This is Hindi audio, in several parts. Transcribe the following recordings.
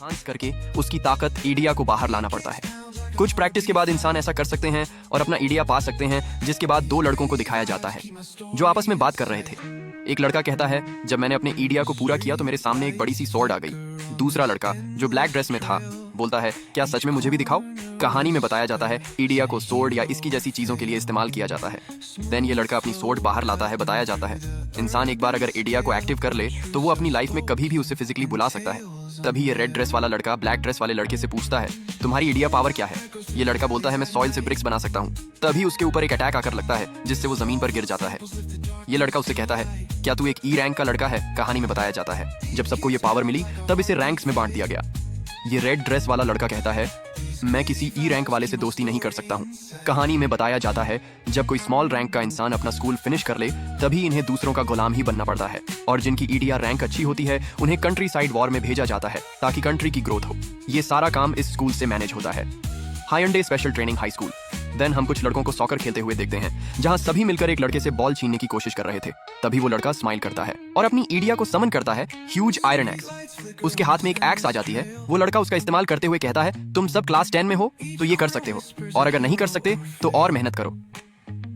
एनहांस करके उसकी ताकत ईडिया को बाहर लाना पड़ता है। कुछ प्रैक्टिस के बाद इंसान ऐसा कर सकते हैं और अपना ईडिया पा सकते हैं, जिसके बाद दो लड़कों को दिखाया जाता है जो आपस में बात कर रहे थे। एक लड़का कहता है, जब मैंने अपने ईडिया को पूरा किया तो मेरे सामने एक बड़ी सी स्वॉर्ड आ गई। दूसरा लड़का जो ब्लैक ड्रेस में था बोलता है, क्या सच में मुझे भी दिखाओ। कहानी में बताया जाता है ईडिया को स्वॉर्ड या इसकी जैसी चीजों के लिए इस्तेमाल किया जाता है। देन ये लड़का अपनी स्वॉर्ड बाहर लाता है। बताया जाता है इंसान एक बार अगर ईडिया को एक्टिव कर ले तो वो अपनी लाइफ में कभी भी उसे फिजिकली बुला सकता है। तभी ये रेड ड्रेस वाला लड़का ब्लैक ड्रेस वाले लड़के से पूछता है, तुम्हारी ईडिया पावर क्या है। ये लड़का बोलता है, मैं सॉइल से ब्रिक्स बना सकता हूँ। तभी उसके ऊपर एक अटैक आकर लगता है जिससे वो जमीन पर गिर जाता है। ये लड़का उससे कहता है, क्या तू एक ई रैंक का लड़का है। कहानी में बताया जाता है जब सबको ये पावर मिली तब इसे रैंक्स में बांट दिया गया। ये रेड ड्रेस वाला लड़का कहता है, मैं किसी ई रैंक वाले से दोस्ती नहीं कर सकता हूँ। कहानी में बताया जाता है जब कोई स्मॉल रैंक का इंसान अपना स्कूल फिनिश कर ले तभी इन्हें दूसरों का गुलाम ही बनना पड़ता है, और जिनकी ईडिया रैंक अच्छी होती है उन्हें कंट्री साइड वॉर में भेजा जाता है ताकि कंट्री की ग्रोथ हो। ये सारा काम इस स्कूल से मैनेज होता है, हायंडे special training high school. Then हम कुछ लड़कों को सॉकर खेलते हुए देखते हैं जहां सभी मिलकर एक लड़के से बॉल छीनने की कोशिश कर रहे थे। तभी वो लड़का स्माइल करता है और अपनी ईडिया को समन करता है ह्यूज आयरन एक्स। उसके हाथ में एक एक्स आ जाती है। वो लड़का उसका इस्तेमाल करते हुए कहता है, तुम सब क्लास 10 में हो तो ये कर सकते हो, और अगर नहीं कर सकते तो और मेहनत करो।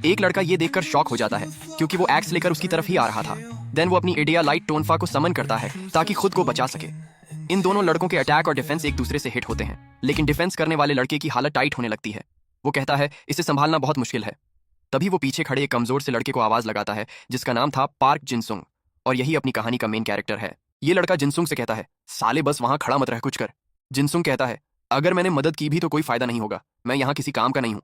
एक लड़का ये देखकर शॉक हो जाता है क्योंकि वो एक्स लेकर उसकी तरफ ही आ रहा था। देन वो अपनी ईडिया लाइट टोनफा को समन करता है ताकि खुद को बचा सके। इन दोनों लड़कों के अटैक और डिफेंस एक दूसरे से हिट होते हैं, लेकिन डिफेंस करने वाले लड़के की हालत टाइट होने लगती है। वो कहता है, इसे संभालना बहुत मुश्किल है। तभी वो पीछे खड़े एक कमजोर से लड़के को आवाज लगाता है जिसका नाम था पार्क जिनसुंग, और यही अपनी कहानी का मेन कैरेक्टर है। ये लड़का जिनसुंग से कहता है, साले बस वहां खड़ा मत रह, कुछ कर। जिनसुंग कहता है, अगर मैंने मदद की भी तो कोई फायदा नहीं होगा, मैं यहाँ किसी काम का नहीं हूँ।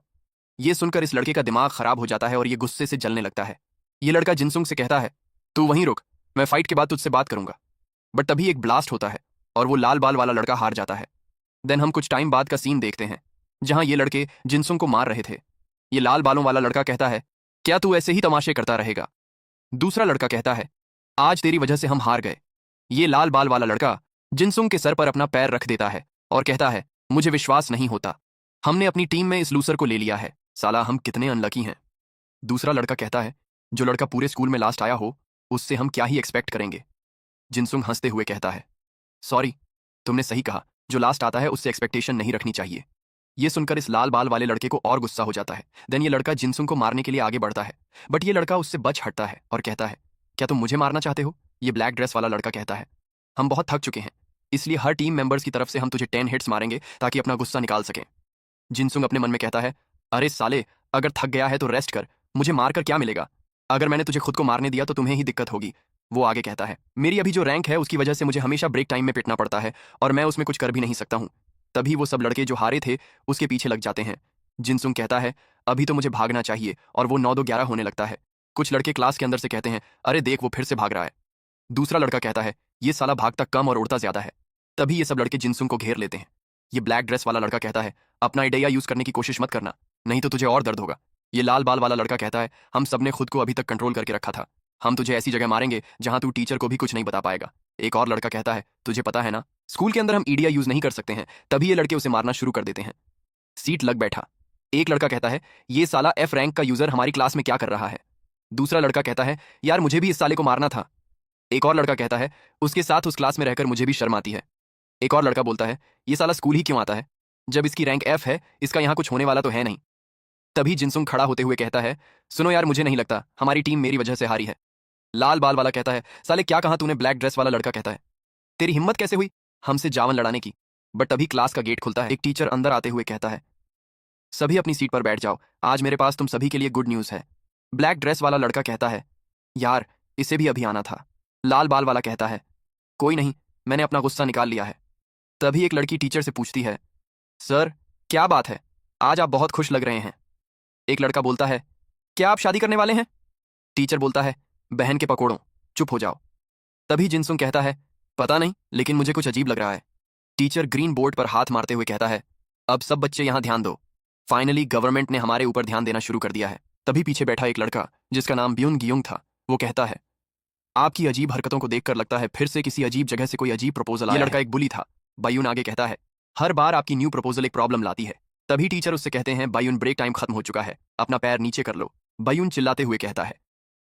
ये सुनकर इस लड़के का दिमाग खराब हो जाता है और ये गुस्से से जलने लगता है। ये लड़का जिनसुंग से कहता है, तू वहीं रुक, मैं फाइट के बाद तुझसे बात करूंगा। बट तभी एक ब्लास्ट होता है और वो लाल बाल वाला लड़का हार जाता है। देन हम कुछ टाइम बाद का सीन देखते हैं जहां ये लड़के जिनसुंग को मार रहे थे। ये लाल बालों वाला लड़का कहता है, क्या तू ऐसे ही तमाशे करता रहेगा। दूसरा लड़का कहता है, आज तेरी वजह से हम हार गए। ये लाल बाल वाला लड़का जिनसुंग के सर पर अपना पैर रख देता है और कहता है, मुझे विश्वास नहीं होता, हमने अपनी टीम में इस लूसर को ले लिया है, साला हम कितने अनलकी हैं। दूसरा लड़का कहता है, जो लड़का पूरे स्कूल में लास्ट आया हो उससे हम क्या ही एक्सपेक्ट करेंगे। जिनसुंग हंसते हुए कहता है, सॉरी, तुमने सही कहा, जो लास्ट आता है उससे एक्सपेक्टेशन नहीं रखनी चाहिए। ये सुनकर इस लाल बाल वाले लड़के को और गुस्सा हो जाता है। देन ये लड़का जिनसुंग को मारने के लिए आगे बढ़ता है, बट ये लड़का उससे बच हटता है और कहता है, क्या तुम मुझे मारना चाहते हो। ये ब्लैक ड्रेस वाला लड़का कहता है, हम बहुत थक चुके हैं, इसलिए हर टीम मेंबर्स की तरफ से हम तुझे 10 हिट्स मारेंगे ताकि अपना गुस्सा निकाल सकें। जिनसुंग अपने मन में कहता है, अरे साले, अगर थक गया है तो रेस्ट कर, मुझे मारकर क्या मिलेगा, अगर मैंने तुझे खुद को मारने दिया तो तुम्हें ही दिक्कत होगी। वो आगे कहता है, मेरी अभी जो रैंक है उसकी वजह से मुझे हमेशा ब्रेक टाइम में पिटना पड़ता है और मैं उसमें कुछ कर भी नहीं सकता हूँ। तभी वो सब लड़के जो हारे थे उसके पीछे लग जाते हैं। जिनसुंग कहता है, अभी तो मुझे भागना चाहिए, और वो 9-2-11 होने लगता है। कुछ लड़के क्लास के अंदर से कहते हैं, अरे देख वो फिर से भाग रहा है। दूसरा लड़का कहता है, ये साला भागता कम और उड़ता ज्यादा है। तभी ये सब लड़के जिनसुंग को घेर लेते हैं। ये ब्लैक ड्रेस वाला लड़का कहता है, अपना आइडिया यूज करने की कोशिश मत करना, नहीं तो तुझे और दर्द होगा। ये लाल बाल वाला लड़का कहता है, हम सबने खुद को अभी तक कंट्रोल करके रखा था, हम तुझे ऐसी जगह मारेंगे जहां तू टीचर को भी कुछ नहीं बता पाएगा। एक और लड़का कहता है, तुझे पता है ना, स्कूल के अंदर हम ईडिया यूज नहीं कर सकते हैं। तभी ये लड़के उसे मारना शुरू कर देते हैं। सीट लग बैठा। एक लड़का कहता है, ये साला एफ रैंक का यूजर हमारी क्लास में क्या कर रहा है। दूसरा लड़का कहता है, यार मुझे भी इस साले को मारना था। एक और लड़का कहता है, उसके साथ उस क्लास में रहकर मुझे भी शर्म आती है। एक और लड़का बोलता है, ये साला स्कूल ही क्यों आता है, जब इसकी रैंक एफ है, इसका यहाँ कुछ होने वाला तो है नहीं। तभी जिनसुंग खड़ा होते हुए कहता है, सुनो यार, मुझे नहीं लगता हमारी टीम मेरी वजह से हारी है। लाल बाल वाला कहता है, साले क्या कहा तूने। ब्लैक ड्रेस वाला लड़का कहता है, तेरी हिम्मत कैसे हुई हमसे जावन लड़ाने की। बट तभी क्लास का गेट खुलता है। एक टीचर अंदर आते हुए कहता है, सभी अपनी सीट पर बैठ जाओ, आज मेरे पास तुम सभी के लिए गुड न्यूज़ है। ब्लैक ड्रेस वाला लड़का कहता है, यार इसे भी अभी आना था। लाल बाल वाला कहता है, कोई नहीं, मैंने अपना गुस्सा निकाल लिया है। तभी एक लड़की टीचर से पूछती है, सर क्या बात है, आज आप बहुत खुश लग रहे हैं। एक लड़का बोलता है, क्या आप शादी करने वाले हैं। टीचर बोलता है, बहन के पकोड़ों, चुप हो जाओ। तभी जिनसुंग कहता है, पता नहीं, लेकिन मुझे कुछ अजीब लग रहा है। टीचर ग्रीन बोर्ड पर हाथ मारते हुए कहता है, अब सब बच्चे यहां ध्यान दो, फाइनली गवर्नमेंट ने हमारे ऊपर ध्यान देना शुरू कर दिया है। तभी पीछे बैठा एक लड़का जिसका नाम ब्यून गियोंग था, वो कहता है, आपकी अजीब हरकतों को देखकर लगता है फिर से किसी अजीब जगह से कोई अजीब प्रपोजल आया है। ये लड़का एक बुली था। बायून आगे कहता है, हर बार आपकी न्यू प्रपोजल एक प्रॉब्लम लाती है। तभी टीचर उससे कहते हैं, बायून ब्रेक टाइम खत्म हो चुका है, अपना पैर नीचे कर लो। बायून चिल्लाते हुए कहता है,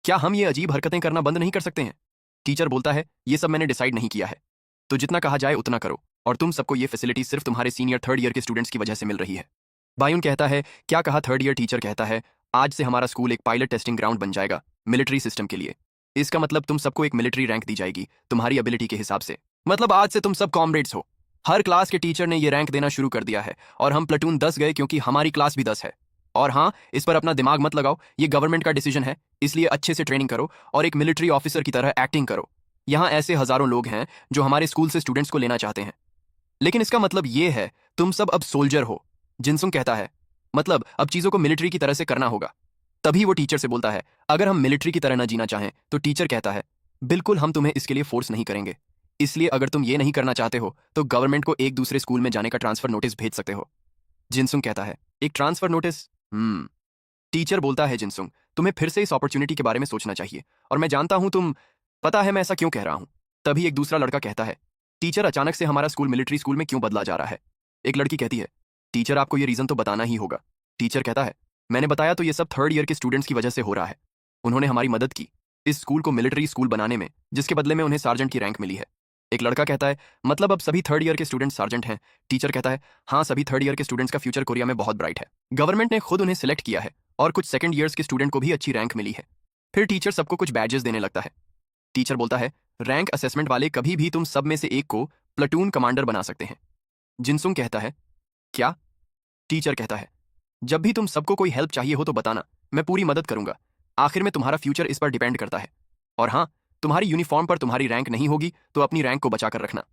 क्या हम ये अजीब हरकतें करना बंद नहीं कर सकते हैं। टीचर बोलता है, ये सब मैंने डिसाइड नहीं किया है, तो जितना कहा जाए उतना करो, और तुम सबको ये फैसिलिटी सिर्फ तुम्हारे सीनियर थर्ड ईयर के स्टूडेंट्स की वजह से मिल रही है। बायुन कहता है, क्या कहा थर्ड ईयर? टीचर कहता है, आज से हमारा स्कूल एक पायलट टेस्टिंग ग्राउंड बन जाएगा मिलिट्री सिस्टम के लिए। इसका मतलब तुम सबको एक मिलिट्री रैंक दी जाएगी तुम्हारी एबिलिटी के हिसाब से। मतलब आज से तुम सब कॉमरेड्स हो। हर क्लास के टीचर ने ये रैंक देना शुरू कर दिया है, और हम प्लेटून 10 गए क्योंकि हमारी क्लास भी 10 है। और हाँ, इस पर अपना दिमाग मत लगाओ, ये गवर्नमेंट का डिसीजन है, इसलिए अच्छे से ट्रेनिंग करो और एक मिलिट्री ऑफिसर की तरह एक्टिंग करो। यहाँ ऐसे हजारों लोग हैं जो हमारे स्कूल से स्टूडेंट्स को लेना चाहते हैं, लेकिन इसका मतलब ये है तुम सब अब सोल्जर हो। जिनसुंग कहता है, मतलब अब चीजों को मिलिट्री की तरह से करना होगा। तभी वो टीचर से बोलता है, अगर हम मिलिट्री की तरह ना जीना चाहें तो टीचर कहता है, बिल्कुल हम तुम्हें इसके लिए फोर्स नहीं करेंगे। इसलिए अगर तुम ये नहीं करना चाहते हो तो गवर्नमेंट को एक दूसरे स्कूल में जाने का ट्रांसफर नोटिस भेज सकते हो। जिनसुंग कहता है, एक ट्रांसफर नोटिस? टीचर बोलता है, जिनसुंग तुम्हें फिर से इस अपॉर्चुनिटी के बारे में सोचना चाहिए, और मैं जानता हूं तुम, पता है मैं ऐसा क्यों कह रहा हूं। तभी एक दूसरा लड़का कहता है, टीचर अचानक से हमारा स्कूल मिलिट्री स्कूल में क्यों बदला जा रहा है? एक लड़की कहती है, टीचर आपको ये रीजन तो बताना ही होगा। टीचर कहता है, मैंने बताया तो ये सब थर्ड ईयर के स्टूडेंट्स की वजह से हो रहा है। उन्होंने हमारी मदद की इस स्कूल को मिलिट्री स्कूल बनाने में, जिसके बदले में उन्हें सार्जेंट की रैंक मिली है। एक लड़का कहता है, मतलब अब सभी थर्ड ईयर के स्टूडेंट्स सार्जेंट हैं? टीचर कहता है, हाँ, सभी थर्ड ईयर के स्टूडेंट्स का फ्यूचर कोरिया में बहुत ब्राइट है। गवर्नमेंट ने खुद उन्हें सिलेक्ट किया है, और कुछ सेकंड ईयर्स के स्टूडेंट को भी अच्छी रैंक मिली है। फिर टीचर सबको कुछ बैजेस देने लगता है। टीचर बोलता है, रैंक असेसमेंट वाले कभी भी तुम सब में से एक को प्लेटून कमांडर बना सकते हैं। जिनसुंग कहता है, क्या? टीचर कहता है, जब भी तुम सबको कोई हेल्प चाहिए हो तो बताना, मैं पूरी मदद करूंगा। आखिर में तुम्हारा फ्यूचर इस पर डिपेंड करता है। और हाँ, तुम्हारी यूनिफॉर्म पर तुम्हारी रैंक नहीं होगी तो अपनी रैंक को बचाकर रखना।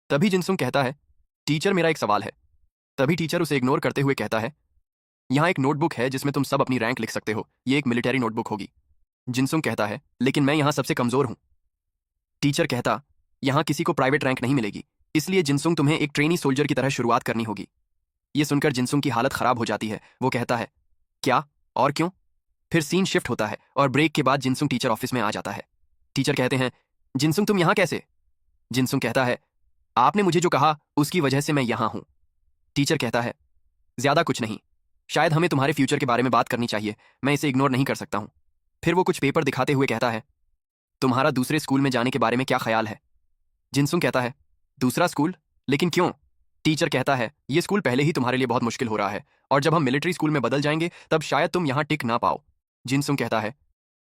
तभी जिनसुंग कहता है, टीचर मेरा एक सवाल है। तभी टीचर उसे इग्नोर करते हुए कहता है, यहाँ एक नोटबुक है जिसमें तुम सब अपनी रैंक लिख सकते हो, ये एक मिलिट्री नोटबुक होगी। जिनसुंग कहता है, लेकिन मैं यहाँ सबसे कमजोर हूँ। टीचर कहता, यहाँ किसी को प्राइवेट रैंक नहीं मिलेगी, इसलिए जिनसुंग तुम्हें एक ट्रेनी सोल्जर की तरह शुरुआत करनी होगी। ये सुनकर जिनसुंग की हालत खराब हो जाती है। वो कहता है, क्या और क्यों? फिर सीन शिफ्ट होता है और ब्रेक के बाद जिनसुंग टीचर ऑफिस में आ जाता है। टीचर कहते हैं, जिनसुंग तुम यहाँ कैसे? जिनसुंग कहता है, आपने मुझे जो कहा उसकी वजह से मैं यहाँ हूँ। टीचर कहता है, ज्यादा कुछ नहीं, शायद हमें तुम्हारे फ्यूचर के बारे में बात करनी चाहिए, मैं इसे इग्नोर नहीं कर सकता हूँ। फिर वो कुछ पेपर दिखाते हुए कहता है, तुम्हारा दूसरे स्कूल में जाने के बारे में क्या ख्याल है? जिनसुंग कहता है, दूसरा स्कूल? लेकिन क्यों? टीचर कहता है, ये स्कूल पहले ही तुम्हारे लिए बहुत मुश्किल हो रहा है, और जब हम मिलिट्री स्कूल में बदल जाएंगे तब शायद तुम यहाँ टिक ना पाओ। जिनसुंग कहता है,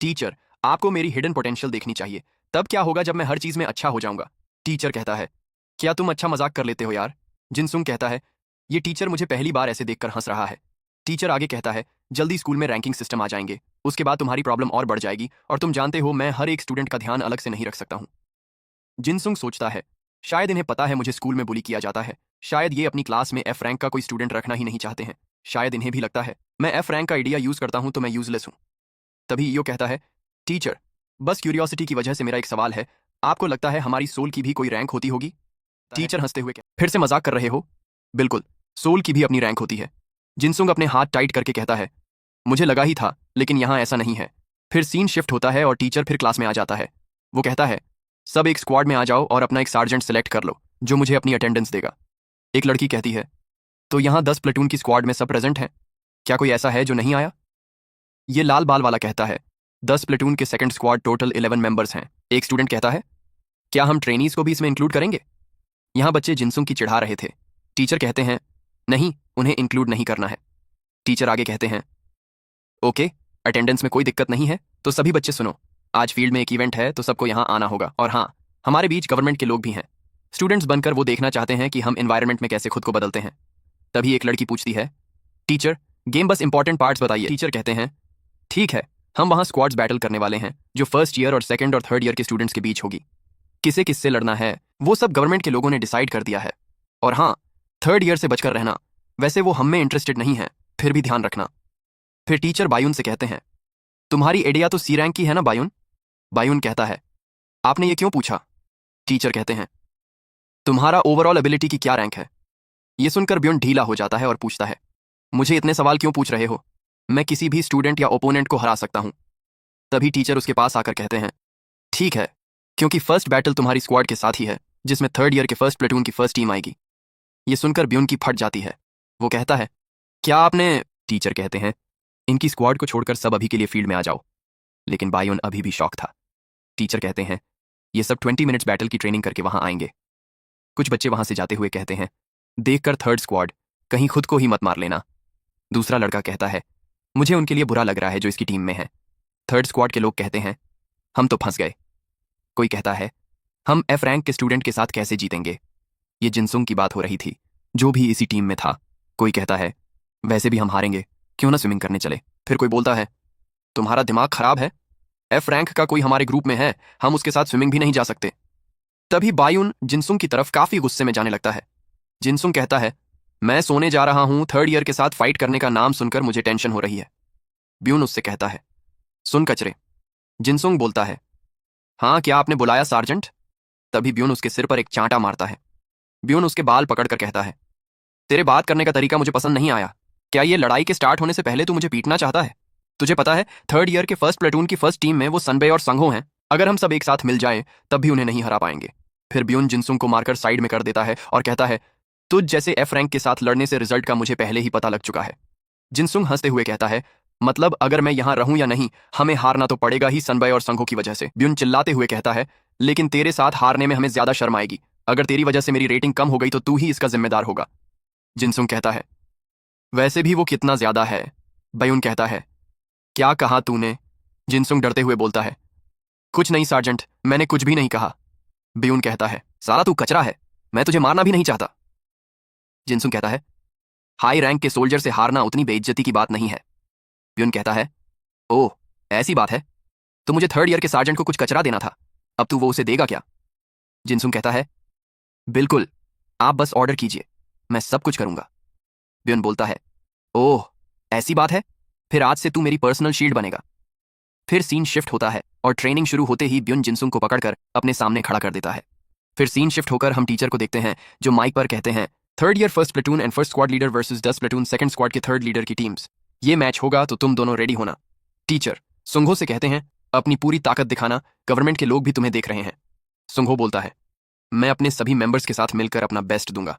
टीचर आपको मेरी हिडन पोटेंशियल देखनी चाहिए, तब क्या होगा जब मैं हर चीज में अच्छा हो जाऊंगा। टीचर कहता है, क्या तुम अच्छा मजाक कर लेते हो यार? जिनसुंग कहता है, ये टीचर मुझे पहली बार ऐसे देखकर हंस रहा है। टीचर आगे कहता है, जल्दी स्कूल में रैंकिंग सिस्टम आ जाएंगे, उसके बाद तुम्हारी प्रॉब्लम और बढ़ जाएगी, और तुम जानते हो मैं हर एक स्टूडेंट का ध्यान अलग से नहीं रख सकता हूँ। जिनसुंग सोचता है, शायद इन्हें पता है मुझे स्कूल में बुली किया जाता है, शायद ये अपनी क्लास में एफ रैंक का कोई स्टूडेंट रखना ही नहीं चाहते हैं, शायद इन्हें भी लगता है मैं एफ रैंक का आइडिया यूज करता हूं तो मैं यूजलेस हूं। तभी यो कहता है, टीचर बस क्यूरियोसिटी की वजह से मेरा एक सवाल है, आपको लगता है हमारी सोल की भी कोई रैंक होती होगी? टीचर हंसते हुए फिर से मजाक कर रहे हो? बिल्कुल, सोल की भी अपनी रैंक होती है। जिनसुंग अपने हाथ टाइट करके कहता है, मुझे लगा ही था, लेकिन यहाँ ऐसा नहीं है। फिर सीन शिफ्ट होता है और टीचर फिर क्लास में आ जाता है। वो कहता है, सब एक स्क्वाड में आ जाओ और अपना एक सार्जेंट सेलेक्ट कर लो जो मुझे अपनी अटेंडेंस देगा। एक लड़की कहती है, तो यहाँ 10 प्लेटून की स्क्वाड में सब प्रेजेंट हैं, क्या कोई ऐसा है जो नहीं आया? ये लाल बाल वाला कहता है, 10 प्लेटून के सेकंड स्क्वाड टोटल 11 मेंबर्स हैं। एक स्टूडेंट कहता है, क्या हम ट्रेनीज को भी इसमें इंक्लूड करेंगे? यहाँ बच्चे जिनसुंग की चिढ़ा रहे थे। टीचर कहते हैं, नहीं, उन्हें इंक्लूड नहीं करना है। टीचर आगे कहते हैं, ओके, अटेंडेंस में कोई दिक्कत नहीं है, तो सभी बच्चे सुनो, आज फील्ड में एक इवेंट है तो सबको यहाँ आना होगा, और हाँ, हमारे बीच गवर्नमेंट के लोग भी हैं। स्टूडेंट्स बनकर वो देखना चाहते हैं कि हम एनवायरनमेंट में कैसे खुद को बदलते हैं। तभी एक लड़की पूछती है, टीचर गेम बस इंपॉर्टेंट पार्ट्स बताइए। टीचर कहते हैं, ठीक है, हम वहाँ स्क्वाड्स बैटल करने वाले हैं जो फर्स्ट ईयर और सेकंड और थर्ड ईयर के स्टूडेंट्स के बीच होगी। किसे किससे लड़ना है वो सब गवर्नमेंट के लोगों ने डिसाइड कर दिया है, और हाँ, थर्ड ईयर से बचकर रहना, वैसे वो हम में इंटरेस्टेड नहीं है, फिर भी ध्यान रखना। फिर टीचर बायुन से कहते हैं, तुम्हारी एडिया तो सी रैंक की है ना बायुन? बायुन कहता है, आपने ये क्यों पूछा? टीचर कहते हैं, तुम्हारा ओवरऑल एबिलिटी की क्या रैंक है? ये सुनकर ब्योन ढीला हो जाता है और पूछता है, मुझे इतने सवाल क्यों पूछ रहे हो? मैं किसी भी स्टूडेंट या ओपोनेंट को हरा सकता हूं। तभी टीचर उसके पास आकर कहते हैं, ठीक है, क्योंकि फर्स्ट बैटल तुम्हारी स्क्वाड के साथ ही है जिसमें थर्ड ईयर के फर्स्ट प्लेटून की फर्स्ट टीम आएगी। ये सुनकर ब्योन की फट जाती है। वो कहता है, क्या आपने? टीचर कहते हैं, इनकी स्क्वाड को छोड़कर सब अभी के लिए फील्ड में आ जाओ। लेकिन बायोन अभी भी शॉक था। टीचर कहते हैं, ये सब 20 मिनट्स बैटल की ट्रेनिंग करके वहां आएंगे, कुछ बच्चे वहां से जाते हुए कहते हैं, देखकर थर्ड स्क्वाड, कहीं खुद को ही मत मार लेना। दूसरा लड़का कहता है, मुझे उनके लिए बुरा लग रहा है जो इसकी टीम में है। थर्ड स्क्वाड के लोग कहते हैं, हम तो फंस गए। कोई कहता है, हम एफ रैंक के स्टूडेंट के साथ कैसे जीतेंगे। ये जिनसुंग की बात हो रही थी, जो भी इसी टीम में था। कोई कहता है, वैसे भी हम हारेंगे, क्यों ना स्विमिंग करने चले। फिर कोई बोलता है, तुम्हारा दिमाग खराब है, एफ रैंक का कोई हमारे ग्रुप में है, हम उसके साथ स्विमिंग भी नहीं जा सकते। तभी बायुन जिनसुंग की तरफ काफी गुस्से में जाने लगता है। जिनसुंग कहता है, मैं सोने जा रहा हूं, थर्ड ईयर के साथ फाइट करने का नाम सुनकर मुझे टेंशन हो रही है। ब्यून उससे कहता है, सुन कचरे। जिनसुंग बोलता है, हाँ क्या आपने बुलाया सार्जेंट। तभी ब्यून उसके सिर पर एक चांटा मारता है। ब्यून उसके बाल पकड़कर कहता है, तेरे बात करने का तरीका मुझे पसंद नहीं आया। क्या ये लड़ाई के स्टार्ट होने से पहले तू मुझे पीटना चाहता है। तुझे पता है थर्ड ईयर के फर्स्ट प्लेटून की फर्स्ट टीम में वो सनबे और संघो हैं। अगर हम सब एक साथ मिल जाएं तब भी उन्हें नहीं हरा पाएंगे। फिर ब्यून जिनसुंग को मारकर साइड में कर देता है और कहता है, तुझ जैसे एफ रैंक के साथ लड़ने से रिजल्ट का मुझे पहले ही पता लग चुका है। जिनसुंग हंसते हुए कहता है, मतलब अगर मैं यहां रहूं या नहीं, हमें हारना तो पड़ेगा ही सनबे और संघो की वजह से। ब्यून चिल्लाते हुए कहता है, लेकिन तेरे साथ हारने में हमें ज्यादा शर्म आएगी। अगर तेरी वजह से मेरी रेटिंग कम हो गई तो तू ही इसका जिम्मेदार होगा। जिनसुंग कहता है, वैसे भी वो कितना ज्यादा है। ब्यून कहता है, क्या कहा तूने। जिनसुंग डरते हुए बोलता है, कुछ नहीं सार्जेंट, मैंने कुछ भी नहीं कहा। ब्यून कहता है, साला तू कचरा है, मैं तुझे मारना भी नहीं चाहता। जिनसुंग कहता है, हाई रैंक के सोल्जर से हारना उतनी बेइज्जती की बात नहीं है। ब्यून कहता है, ओह ऐसी बात है, तो मुझे थर्ड ईयर के सार्जेंट को कुछ कचरा देना था, अब तू वो उसे देगा क्या। जिनसुंग कहता है, बिल्कुल, आप बस ऑर्डर कीजिए, मैं सब कुछ करूंगा। ब्यून बोलता है, ओह ऐसी बात है, फिर आज से तू मेरी पर्सनल शील्ड बनेगा। फिर सीन शिफ्ट होता है और ट्रेनिंग शुरू होते ही ब्यून जिनसुंग को पकड़कर अपने सामने खड़ा कर देता है। फिर सीन शिफ्ट होकर हम टीचर को देखते हैं जो माइक पर कहते हैं, third year first platoon and first squad leader versus 10 platoon second squad के थर्ड लीडर की टीम्स। ये मैच होगा तो तुम दोनों रेडी होना। टीचर सुंघो से कहते हैं, अपनी पूरी ताकत दिखाना, गवर्नमेंट के लोग भी तुम्हें देख रहे हैं। सुंघो बोलता है, मैं अपने सभी मेंबर्स के साथ मिलकर अपना बेस्ट दूंगा।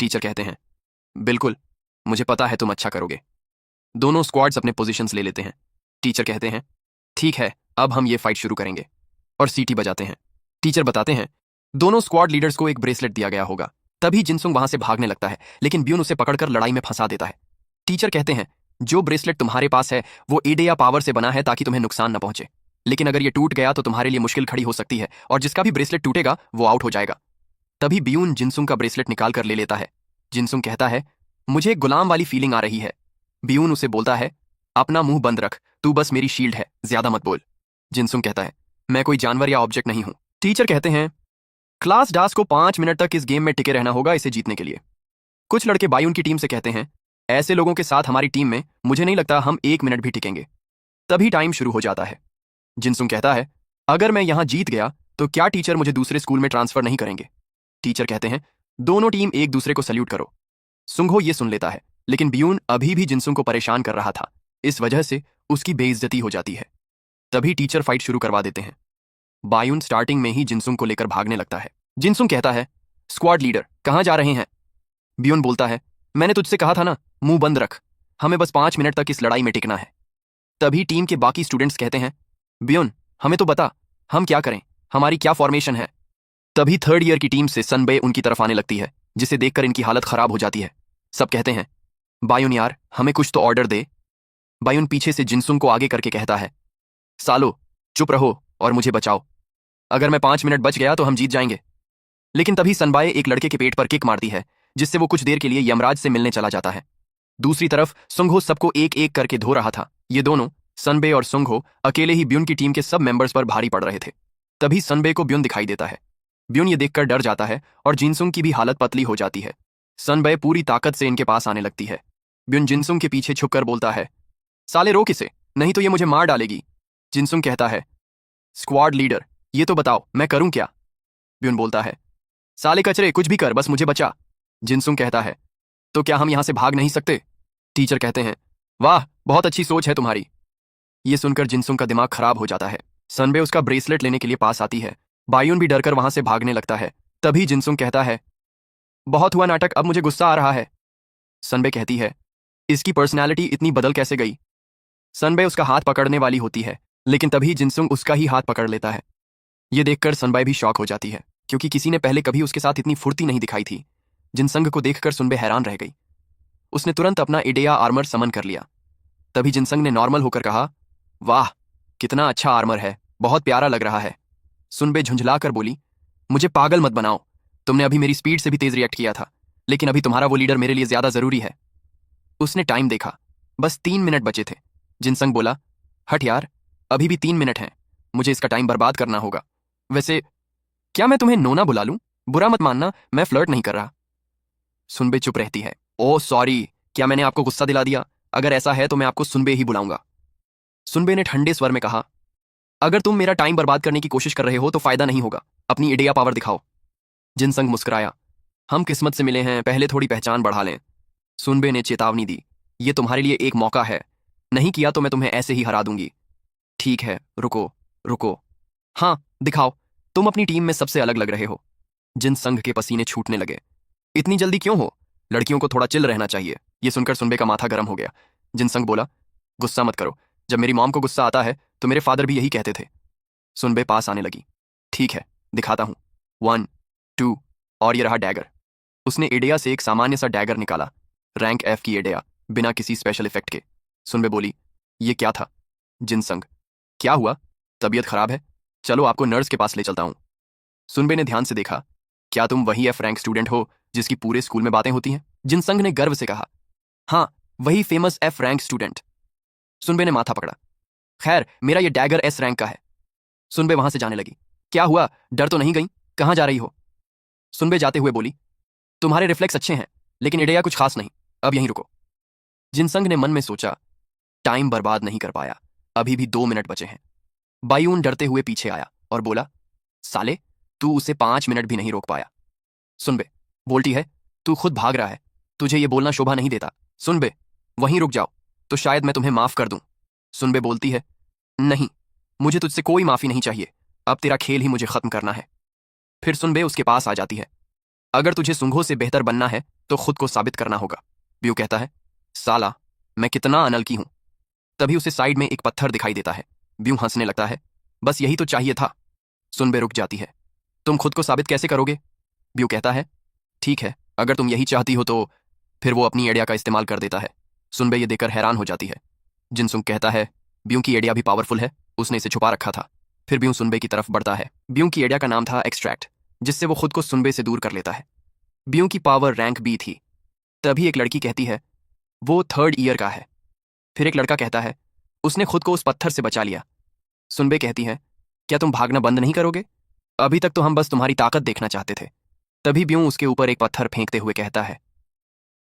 टीचर कहते हैं, बिल्कुल, मुझे पता है तुम अच्छा करोगे। दोनों स्क्वाड्स अपने पोजीशंस ले लेते हैं। टीचर कहते हैं, ठीक है, अब हम ये फाइट शुरू करेंगे। और सीटी बजाते हैं। टीचर बताते हैं, दोनों स्क्वाड लीडर्स को एक ब्रेसलेट दिया गया होगा। तभी जिनसुंग वहां से भागने लगता है, लेकिन ब्यून उसे पकड़कर लड़ाई में फंसा देता है। टीचर कहते हैं, जो ब्रेसलेट तुम्हारे पास है वो एडेया पावर से बना है ताकि तुम्हें नुकसान न पहुंचे, लेकिन अगर ये टूट गया तो तुम्हारे लिए मुश्किल खड़ी हो सकती है और जिसका भी ब्रेसलेट टूटेगा वो आउट हो जाएगा। तभी ब्यून जिनसुंग का ब्रेसलेट निकाल कर ले लेता है। जिनसुंग कहता है, मुझे एक गुलाम वाली फीलिंग आ रही है। ब्यून उसे बोलता है, अपना मुंह बंद रख, तू बस मेरी शील्ड है, ज्यादा मत बोल। जिनसुंग कहता है, मैं कोई जानवर या ऑब्जेक्ट नहीं हूं। टीचर कहते हैं, क्लास डास को 5 मिनट तक इस गेम में टिके रहना होगा इसे जीतने के लिए। कुछ लड़के बायुन की टीम से कहते हैं, ऐसे लोगों के साथ हमारी टीम में मुझे नहीं लगता हम 1 मिनट भी टिकेंगे। तभी टाइम शुरू हो जाता है। जिनसुंग कहता है, अगर मैं यहां जीत गया तो क्या टीचर मुझे दूसरे स्कूल में ट्रांसफर नहीं करेंगे। टीचर कहते हैं, दोनों टीम एक दूसरे को सल्यूट करो। सुंघो ये सुन लेता है, लेकिन ब्यून अभी भी जिनसुंग को परेशान कर रहा था, इस वजह से उसकी बेइज्जती हो जाती है। तभी टीचर फाइट शुरू करवा देते हैं। बायुन स्टार्टिंग में ही जिनसुंग को लेकर भागने लगता है। जिनसुंग कहता है, स्क्वाड लीडर कहां जा रहे हैं। ब्यून बोलता है, मैंने तुझसे कहा था ना, मुंह बंद रख, हमें बस 5 मिनट तक इस लड़ाई में टिकना है। तभी टीम के बाकी स्टूडेंट्स कहते हैं, ब्यून हमें तो बता, हम क्या करें, हमारी क्या फॉर्मेशन है। तभी थर्ड ईयर की टीम से सनबे उनकी तरफ आने लगती है, जिसे देखकर इनकी हालत खराब हो जाती है। सब कहते हैं, बायुन यार हमें कुछ तो ऑर्डर दे। बायुन पीछे से जिनसुंग को आगे करके कहता है, सालो चुप रहो और मुझे बचाओ, अगर मैं 5 मिनट बच गया तो हम जीत जाएंगे। लेकिन तभी सनबाए एक लड़के के पेट पर किक मारती है, जिससे वो कुछ देर के लिए यमराज से मिलने चला जाता है। दूसरी तरफ सुंघो सबको एक एक करके धो रहा था। ये दोनों सनबे और सुंघो अकेले ही ब्यून की टीम के सब मेंबर्स पर भारी पड़ रहे थे। तभी सनबे को ब्यून दिखाई देता है। ब्यून ये देखकर डर जाता है और जिनसुंग की भी हालत पतली हो जाती है। सनबे पूरी ताकत से इनके पास आने लगती है। ब्यून जिनसुंग के पीछे छुपकर बोलता है, साले रोक इसे, नहीं तो ये मुझे मार डालेगी। जिनसुंग कहता है, स्क्वाड लीडर ये तो बताओ मैं करूं क्या। ब्यून बोलता है, साले कचरे कुछ भी कर, बस मुझे बचा। जिनसुंग कहता है, तो क्या हम यहां से भाग नहीं सकते। टीचर कहते हैं, वाह बहुत अच्छी सोच है तुम्हारी। ये सुनकर जिनसुंग का दिमाग खराब हो जाता है। सनबे उसका ब्रेसलेट लेने के लिए पास आती है। बायुन भी डरकर वहां से भागने लगता है। तभी जिनसुंग कहता है, बहुत हुआ नाटक, अब मुझे गुस्सा आ रहा है। सनबे कहती है, इसकी पर्सनैलिटी इतनी बदल कैसे गई। सनबे उसका हाथ पकड़ने वाली होती है, लेकिन तभी जिनसुंग उसका ही हाथ पकड़ लेता है। ये देखकर सनबे भी शॉक हो जाती है, क्योंकि किसी ने पहले कभी उसके साथ इतनी फुर्ती नहीं दिखाई थी। जिनसंग को देखकर सुनबे हैरान रह गई। उसने तुरंत अपना इडिया आर्मर समन कर लिया। तभी जिनसंग ने नॉर्मल होकर कहा, वाह कितना अच्छा आर्मर है, बहुत प्यारा लग रहा है। सुनबे झुंझलाकर बोली, मुझे पागल मत बनाओ, तुमने अभी मेरी स्पीड से भी तेज रिएक्ट किया था, लेकिन अभी तुम्हारा वो लीडर मेरे लिए ज्यादा जरूरी है। उसने टाइम देखा, बस 3 मिनट बचे थे। जिनसंग बोला, हट यार, अभी भी 3 मिनट हैं, मुझे इसका टाइम बर्बाद करना होगा। वैसे क्या मैं तुम्हें नोना बुला लूं? बुरा मत मानना, मैं फ्लर्ट नहीं कर रहा। सुनबे चुप रहती है। ओह सॉरी, क्या मैंने आपको गुस्सा दिला दिया? अगर ऐसा है तो मैं आपको सुनबे ही बुलाऊंगा। सुनबे ने ठंडे स्वर में कहा, अगर तुम मेरा टाइम बर्बाद करने की कोशिश कर रहे हो तो फायदा नहीं होगा, अपनी इडिया पावर दिखाओ। जिनसंग मुस्कुराया, हम किस्मत से मिले हैं, पहले थोड़ी पहचान बढ़ा लें। सुनबे ने चेतावनी दी, ये तुम्हारे लिए एक मौका है, नहीं किया तो मैं तुम्हें ऐसे ही हरा दूंगी। ठीक है, रुको रुको, हाँ दिखाओ, तुम अपनी टीम में सबसे अलग लग रहे हो। जिनसंग के पसीने छूटने लगे। इतनी जल्दी क्यों हो? लड़कियों को थोड़ा चिल रहना चाहिए। ये सुनकर सुनबे का माथा गर्म हो गया। जिनसंग बोला, गुस्सा मत करो, जब मेरी मॉम को गुस्सा आता है तो मेरे फादर भी यही कहते थे। सुनबे पास आने लगी। ठीक है, दिखाता हूं, 1 2, और ये रहा डैगर। उसने इडिया से एक सामान्य सा डैगर निकाला, रैंक F की इडिया, बिना किसी स्पेशल इफेक्ट के। सुनबे बोली, ये क्या था? जिनसंग, क्या हुआ, तबीयत खराब है? चलो आपको नर्स के पास ले चलता हूं। सुनबे ने ध्यान से देखा, क्या तुम वही F रैंक स्टूडेंट हो जिसकी पूरे स्कूल में बातें होती हैं? जिनसंग ने गर्व से कहा, हाँ वही फेमस F रैंक स्टूडेंट। सुनबे ने माथा पकड़ा, खैर मेरा ये डैगर S रैंक का है। सुनबे वहां से जाने लगी। क्या हुआ, डर तो नहीं गई? कहां जा रही हो? सुनबे जाते हुए बोली, तुम्हारे रिफ्लेक्स अच्छे हैं, लेकिन इडिया कुछ खास नहीं, अब यहीं रुको। जिनसंग ने मन में सोचा, टाइम बर्बाद नहीं कर पाया, अभी भी 2 मिनट बचे हैं। बायून डरते हुए पीछे आया और बोला, साले तू उसे 5 मिनट भी नहीं रोक पाया। सुनबे बोलती है, तू खुद भाग रहा है, तुझे ये बोलना शोभा नहीं देता। सुनबे, वहीं रुक जाओ तो शायद मैं तुम्हें माफ कर दूं। सुनबे बोलती है, नहीं, मुझे तुझसे कोई माफी नहीं चाहिए, अब तेरा खेल ही मुझे खत्म करना है। फिर सुनबे उसके पास आ जाती है। अगर तुझे सुंघो से बेहतर बनना है तो खुद को साबित करना होगा। ब्यू कहता है, साला मैं कितना अनलकी हूं। तभी उसे साइड में एक पत्थर दिखाई देता है। ब्यू हंसने लगता है, बस यही तो चाहिए था। सुनबे रुक जाती है। तुम खुद को साबित कैसे करोगे? ब्यू कहता है, ठीक है, अगर तुम यही चाहती हो तो। फिर वो अपनी आइडिया का इस्तेमाल कर देता है। सुनबे ये देखकर हैरान हो जाती है। जिनसुंग कहता है, ब्यू की आइडिया भी पावरफुल है, उसने इसे छुपा रखा था। फिर ब्यू सुनबे की तरफ बढ़ता है। ब्यू की आइडिया का नाम था एक्सट्रैक्ट, जिससे वो खुद को सुनबे से दूर कर लेता है। ब्यू की पावर रैंक B थी। तभी एक लड़की कहती है, वो 3rd ईयर का है। फिर एक लड़का कहता है, उसने खुद को उस पत्थर से बचा लिया। सुनबे कहती है, क्या तुम भागना बंद नहीं करोगे? अभी तक तो हम बस तुम्हारी ताकत देखना चाहते थे। तभी ब्यू उसके ऊपर एक पत्थर फेंकते हुए कहता है,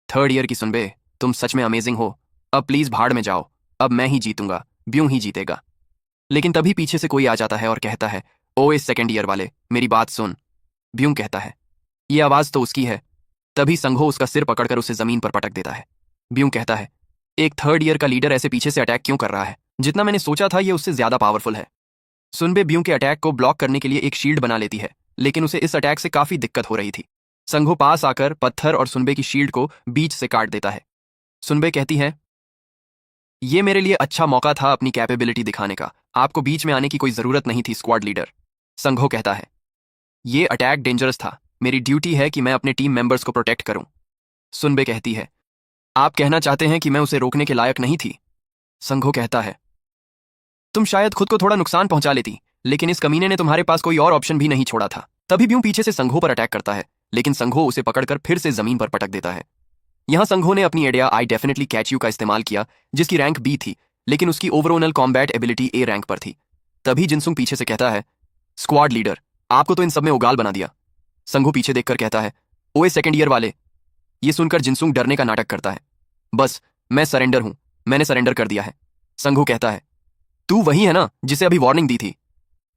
3rd ईयर की सुनबे, तुम सच में अमेजिंग हो, अब प्लीज भाड़ में जाओ, अब मैं ही जीतूंगा, ब्यू ही जीतेगा। लेकिन तभी पीछे से कोई आ जाता है और कहता है, ओए 2nd ईयर वाले, मेरी बात सुन। ब्यू कहता है, ये आवाज तो उसकी है। तभी संघो उसका सिर पकड़कर उसे जमीन पर पटक देता है। ब्यू कहता है, एक 3rd ईयर का लीडर ऐसे पीछे से अटैक क्यों कर रहा है? जितना मैंने सोचा था ये उससे ज्यादा पावरफुल है। सुनबे ब्यू के अटैक को ब्लॉक करने के लिए एक शील्ड बना लेती है, लेकिन उसे इस अटैक से काफी दिक्कत हो रही थी। संघो पास आकर पत्थर और सुनबे की शील्ड को बीच से काट देता है। सुनबे कहती है, ये मेरे लिए अच्छा मौका था अपनी कैपेबिलिटी दिखाने का, आपको बीच में आने की कोई जरूरत नहीं थी स्क्वाड लीडर। संघो कहता है, ये अटैक डेंजरस था, मेरी ड्यूटी है कि मैं अपने टीम मेंबर्स को प्रोटेक्ट करूं। सुनबे कहती है, आप कहना चाहते हैं कि मैं उसे रोकने के लायक नहीं थी? संघो कहता है, तुम शायद खुद को थोड़ा नुकसान पहुंचा लेती, लेकिन इस कमीने ने तुम्हारे पास कोई और ऑप्शन भी नहीं छोड़ा था। तभी ब्यू पीछे से संघो पर अटैक करता है, लेकिन संघो उसे पकड़कर फिर से जमीन पर पटक देता है। यहां संघो ने अपनी idea I definitely catch you का इस्तेमाल किया, जिसकी रैंक B थी, लेकिन उसकी overall combat ability A rank पर थी। तभी जिनसुंग पीछे से कहता है, स्क्वाड लीडर, आपको तो इन सब में उगाल बना दिया। संघो पीछे देखकर कहता है, ओए 2nd ईयर वाले। ये सुनकर जिनसुंग डरने का नाटक करता है। बस मैं सरेंडर हूं, मैंने सरेंडर कर दिया है। संघो कहता है, तू वही है ना जिसे अभी वार्निंग दी थी?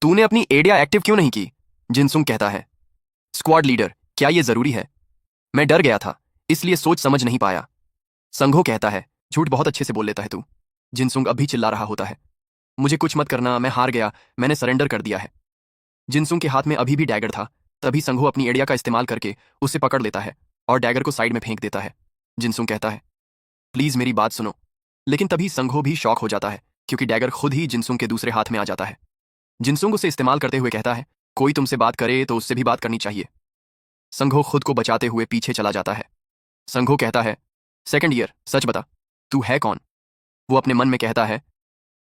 तूने अपनी आइडिया एक्टिव क्यों नहीं की? जिनसुंग कहता है, स्क्वाड लीडर, क्या ये जरूरी है? मैं डर गया था, इसलिए सोच समझ नहीं पाया। संघो कहता है, झूठ बहुत अच्छे से बोल लेता है तू। जिनसुंग अब भी चिल्ला रहा होता है, मुझे कुछ मत करना, मैं हार गया, मैंने सरेंडर कर दिया है। जिनसुंग के हाथ में अभी भी डैगर था। तभी संघो अपनी आइडिया का इस्तेमाल करके उसे पकड़ लेता है और डैगर को साइड में फेंक देता है। जिनसुंग कहता है, प्लीज मेरी बात सुनो। लेकिन तभी संघो भी शॉक हो जाता है, क्योंकि डैगर खुद ही जिनसुंग के दूसरे हाथ में आ जाता है। जिनसुंग उसे इस्तेमाल करते हुए कहता है, कोई तुमसे बात करे तो उससे भी बात करनी चाहिए। संघो खुद को बचाते हुए पीछे चला जाता है। संघो कहता है, सेकंड ईयर, सच बता, तू है कौन? वो अपने मन में कहता है,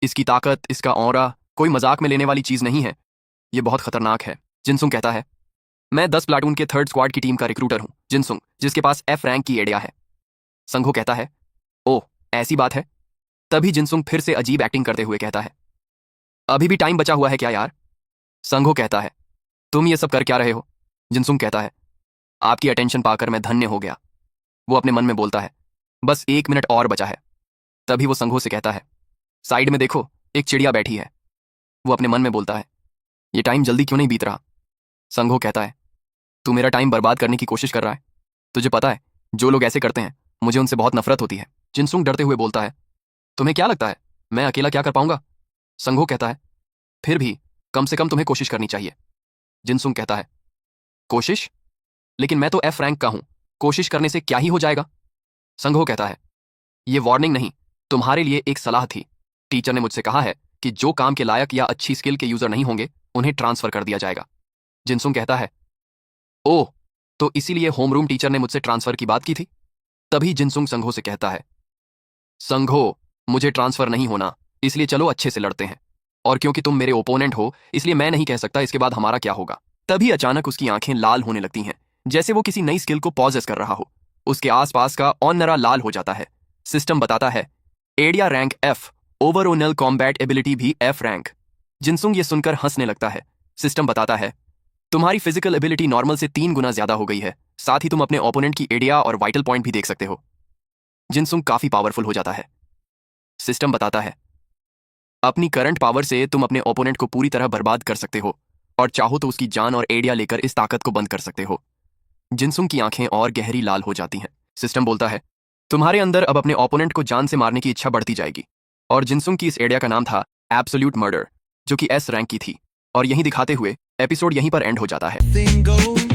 इसकी ताकत, इसका ऑरा कोई मजाक में लेने वाली चीज नहीं है, ये बहुत खतरनाक है। जिनसुंग कहता है, मैं 10 प्लाटून के 3rd स्क्वाड की टीम का रिक्रूटर हूं, जिनसुंग, जिसके पास F रैंक की एडिया है। संघो कहता है, ओह ऐसी बात है। तभी जिनसुंग फिर से अजीब एक्टिंग करते हुए कहता है, अभी भी टाइम बचा हुआ है क्या यार? संघो कहता है, तुम ये सब कर क्या रहे हो? जिनसुंग कहता है, आपकी अटेंशन पाकर मैं धन्य हो गया। वो अपने मन में बोलता है, बस 1 मिनट और बचा है। तभी वो संघो से कहता है, साइड में देखो, एक चिड़िया बैठी है। वो अपने मन में बोलता है, ये टाइम जल्दी क्यों नहीं बीत रहा? संघो कहता है, तू मेरा टाइम बर्बाद करने की कोशिश कर रहा है। तुझे पता है, जो लोग ऐसे करते हैं मुझे उनसे बहुत नफरत होती है। जिनसुंग डरते हुए बोलता है, तुम्हें क्या लगता है मैं अकेला क्या कर पाऊंगा? संघो कहता है, फिर भी कम से कम तुम्हें कोशिश करनी चाहिए। जिनसुंग कहता है, कोशिश? लेकिन मैं तो F रैंक का हूं, कोशिश करने से क्या ही हो जाएगा? संघो कहता है, ये वार्निंग नहीं, तुम्हारे लिए एक सलाह थी। टीचर ने मुझसे कहा है कि जो काम के लायक या अच्छी स्किल के यूजर नहीं होंगे उन्हें ट्रांसफर कर दिया जाएगा। जिनसुंग कहता है, ओह, तो इसीलिए होमरूम टीचर ने मुझसे ट्रांसफर की बात की थी? तभी जिनसुंग संघो से कहता है, संघो, मुझे ट्रांसफर नहीं होना, इसलिए चलो अच्छे से लड़ते हैं। और क्योंकि तुम मेरे ओपोनेंट हो इसलिए मैं नहीं कह सकता इसके बाद हमारा क्या होगा। तभी अचानक उसकी आंखें लाल होने लगती हैं, जैसे वो किसी नई स्किल को पॉजेस कर रहा हो। उसके आसपास का ऑनरा लाल हो जाता है। सिस्टम बताता है, एडिया rank F, overall combat ability भी F रैंक। जिनसुंग ये सुनकर हंसने लगता है। सिस्टम बताता है, तुम्हारी फिजिकल एबिलिटी नॉर्मल से 3 गुना ज्यादा हो गई है, साथ ही तुम अपने ओपोनेंट की एडिया और वाइटल पॉइंट भी देख सकते हो। जिनसुंग काफी पावरफुल हो जाता है। सिस्टम बताता है, अपनी करंट पावर से तुम अपने ओपोनेंट को पूरी तरह बर्बाद कर सकते हो और चाहो तो उसकी जान और एडिया लेकर इस ताकत को बंद कर सकते हो। जिनसुंग की आंखें और गहरी लाल हो जाती हैं। सिस्टम बोलता है, तुम्हारे अंदर अब अपने ओपोनेंट को जान से मारने की इच्छा बढ़ती जाएगी। और जिनसुंग की इस एडिया का नाम था एब्सोल्यूट मर्डर, जो कि S रैंक की थी। और यहीं दिखाते हुए एपिसोड यहीं पर एंड हो जाता है।